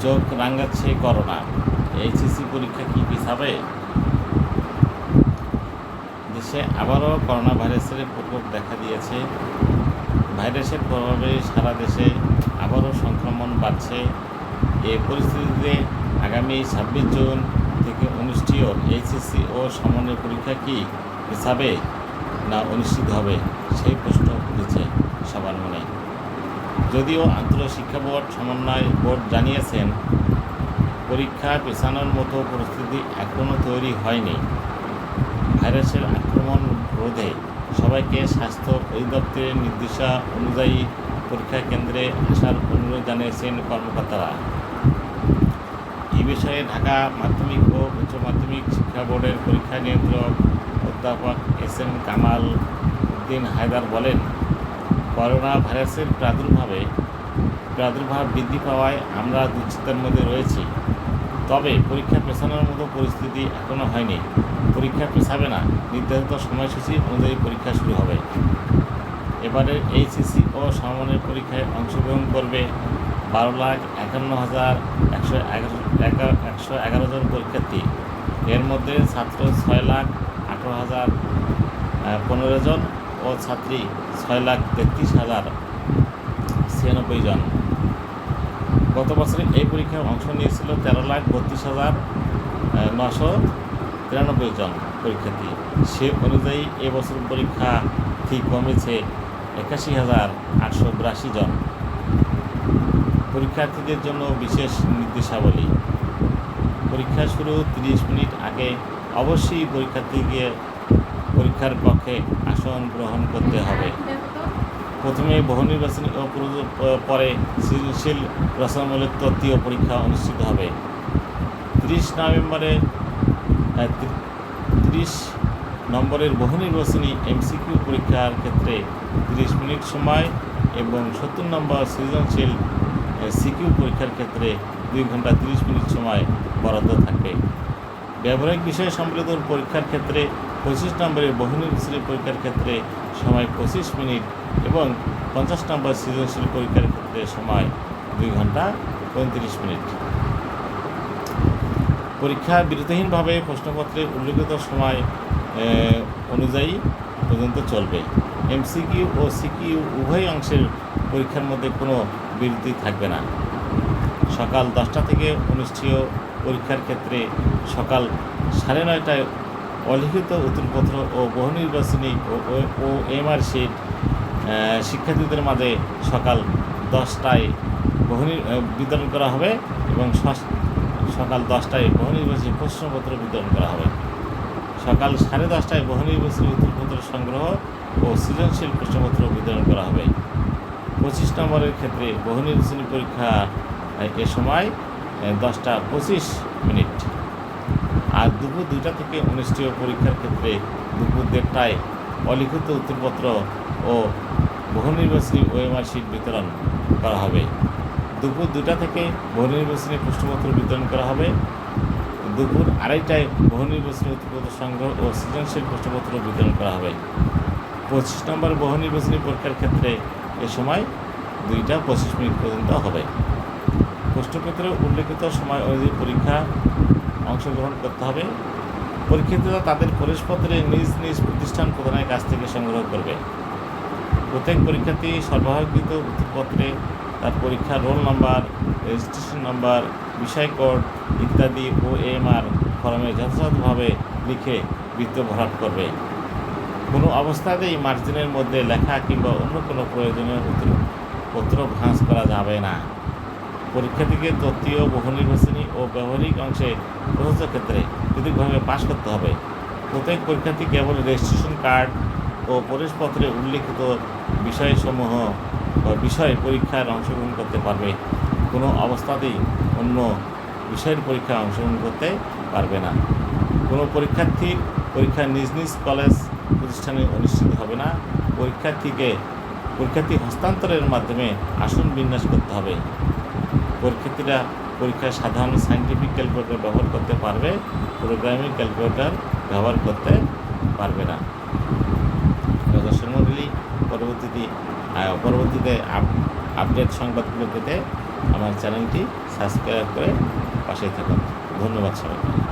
চোখ রাঙাচ্ছে corona. HSC পরীক্ষা কি পিছাবে? দেশে আবারও করোনা ভাইরাসের প্রকোপ দেখা দিয়েছে। ভাইরাসের প্রভাবে সারা দেশে আবারও সংক্রমণ বাড়ছে। এই পরিস্থিতিতে আগামী 26 জুন থেকে অনুষ্ঠেয় এইচএসসি ও সমন্বয় পরীক্ষা কি পিছাবে না অনুষ্ঠিত হবে, সেই প্রশ্ন উঠেছে সবার মনে। যদিও আন্তঃশিক্ষা বোর্ড সমন্বয় বোর্ড জানিয়েছেন, পরীক্ষা পেছানোর মতো পরিস্থিতি এখনও তৈরি হয়নি। ভাইরাসের আক্রমণ রোধে সবাইকে স্বাস্থ্য অধিদপ্তরের নির্দেশনা অনুযায়ী পরীক্ষা কেন্দ্রে আসার অনুরোধ জানিয়েছেন কর্মকর্তারা। এই বিষয়ে ঢাকা মাধ্যমিক ও উচ্চ মাধ্যমিক শিক্ষা বোর্ডের পরীক্ষা নিয়ন্ত্রক অধ্যাপক এস.এম. কামাল উদ্দিন হায়দার বলেন, করোনা ভাইরাসের প্রাদুর্ভাব বৃদ্ধি পাওয়ায় আমরা দুশ্চিন্তার মধ্যে রয়েছি। তবে পরীক্ষা পেছানোর মতো পরিস্থিতি এখনও হয়নি। পরীক্ষা পেছাবে না, নির্ধারিত সময়সূচি অনুযায়ী পরীক্ষা শুরু হবে। এবারের এইচএসসি ও সমন্বয় পরীক্ষায় অংশগ্রহণ করবে 12,51,111 জন পরীক্ষার্থী। এর মধ্যে ছাত্র 6,18,015 জন ও ছাত্রী 6,33,096 জন। গত বছরে এই পরীক্ষায় অংশ নিয়েছিল 13,32,993 জন পরীক্ষার্থী। সে অনুযায়ী এবছর পরীক্ষার্থী কমেছে 81,882 জন। পরীক্ষার্থীদের জন্য বিশেষ নির্দেশাবলী। পরীক্ষা শুরু 30 মিনিট আগে অবশ্যই পরীক্ষার্থীকে পরীক্ষার কক্ষে আসন গ্রহণ করতে হবে। প্রথমে বহু নির্বাচনী ও পরে সৃজনশীল রচনামূলক তত্ত্বীয় পরীক্ষা অনুষ্ঠিত হবে। 30 নম্বরের বহু নির্বাচনী এমসিকিউ পরীক্ষার ক্ষেত্রে 30 মিনিট সময় এবং 70 নম্বর সৃজনশীল সিকিউ পরীক্ষার ক্ষেত্রে 2 ঘন্টা 30 মিনিট সময় বরাদ্দ থাকবে। ব্যবহারিক বিষয় সম্বলিত পরীক্ষার ক্ষেত্রে 25 নম্বরের বহু নির্বাচনী পরীক্ষার ক্ষেত্রে সময় 25 মিনিট এবং 50 নম্বর সৃজনশীল পরীক্ষার ক্ষেত্রে সময় 2 ঘন্টা 35 মিনিট। পরীক্ষা বিরতিহীনভাবে প্রশ্নপত্রে উল্লেখিত সময় অনুযায়ী পর্যন্ত চলবে। এমসিকিউ ও সিকিউ উভয় অংশের পরীক্ষার মধ্যে কোনো বিরতি থাকবে না। সকাল 10টা থেকে অনুষ্ঠেয় পরীক্ষার ক্ষেত্রে সকাল 9:30টায় অলিখিত উত্তরপত্র ও বহু নির্বাচনী ও এমআর শিট শিক্ষার্থীদের মাঝে সকাল 10টায় বিতরণ করা হবে এবং সকাল 10টায় বহু নির্বাচনী প্রশ্নপত্র বিতরণ করা হবে। সকাল 10:30টায় বহু নির্বাচনী উত্তরপত্র সংগ্রহ ও সৃজনশীল প্রশ্নপত্র বিতরণ করা হবে। 25 নম্বরের ক্ষেত্রে বহু নির্বাচনী পরীক্ষা এ সময় 10:25 মিনিট। আর দুপুর 2টা থেকে অনুষ্ঠেয় পরীক্ষার ক্ষেত্রে দুপুর 1:30টায় অলিখিত উত্তরপত্র ও বহু নির্বাচনী ওএমআর শিট বিতরণ করা হবে। দুপুর 2টা থেকে বহু নির্বাচনী প্রশ্নপত্র বিতরণ করা হবে। দুপুর 2:30টায় বহু নির্বাচনী উত্তরপত্র সংগ্রহ ও সৃজনশীল প্রশ্নপত্র বিতরণ করা হবে। 25 নম্বর বহু নির্বাচনী পরীক্ষার ক্ষেত্রে এ সময় 2:25 মিনিট পর্যন্ত হবে। প্রশ্নপত্রে উল্লেখিত সময় অনুযায়ী পরীক্ষা অংশগ্রহণ করতে হবে। পরীক্ষার্থীরা তাদের প্রবেশপত্রে নিজ নিজ প্রতিষ্ঠান প্রধানের কাছ থেকে সংগ্রহ করবে। প্রত্যেক পরীক্ষার্থী সরবরাহকৃত উত্তরপত্রে তার পরীক্ষার রোল নাম্বার, রেজিস্ট্রেশন নাম্বার, বিষয় কোড ইত্যাদি ওএমআর ফর্মে যথাযথভাবে লিখে বৃত্ত ভরাট করবে। কোনো অবস্থাতেই মার্জিনের মধ্যে লেখা কিংবা অন্য কোনো প্রয়োজনীয় উত্তরপত্র ভাঁজ করা যাবে না। পরীক্ষার্থীকে তত্ত্বীয়, বহু নির্বাচনী ও ব্যবহারিক অংশে প্রযোজ্য ক্ষেত্রে পৃথকভাবে পাশ করতে হবে। প্রত্যেক পরীক্ষার্থী কেবল রেজিস্ট্রেশন কার্ড ও প্রবেশপত্রে উল্লেখিত বিষয়সমূহ বিষয়ে পরীক্ষার অংশগ্রহণ করতে পারবে। কোনো অবস্থাতেই অন্য বিষয়ের পরীক্ষায় অংশগ্রহণ করতে পারবে না। কোনো পরীক্ষার্থীর পরীক্ষা নিজ নিজ কলেজ প্রতিষ্ঠানে অনুষ্ঠিত হবে না। পরীক্ষার্থী হস্তান্তরের মাধ্যমে আসন বিন্যাস করতে হবে। পরীক্ষার্থীরা পরীক্ষায় সাধারণ সায়েন্টিফিক ক্যালকুলেটর ব্যবহার করতে পারবে, প্রোগ্রামিং ক্যালকুলেটর ব্যবহার করতে পারবে না। দর্শক মণ্ডলী, পরবর্তীতে আপডেট সংবাদগুলো পেতে আমার চ্যানেলটি সাবস্ক্রাইব করে পাশে থাকুন। ধন্যবাদ সবাইকে।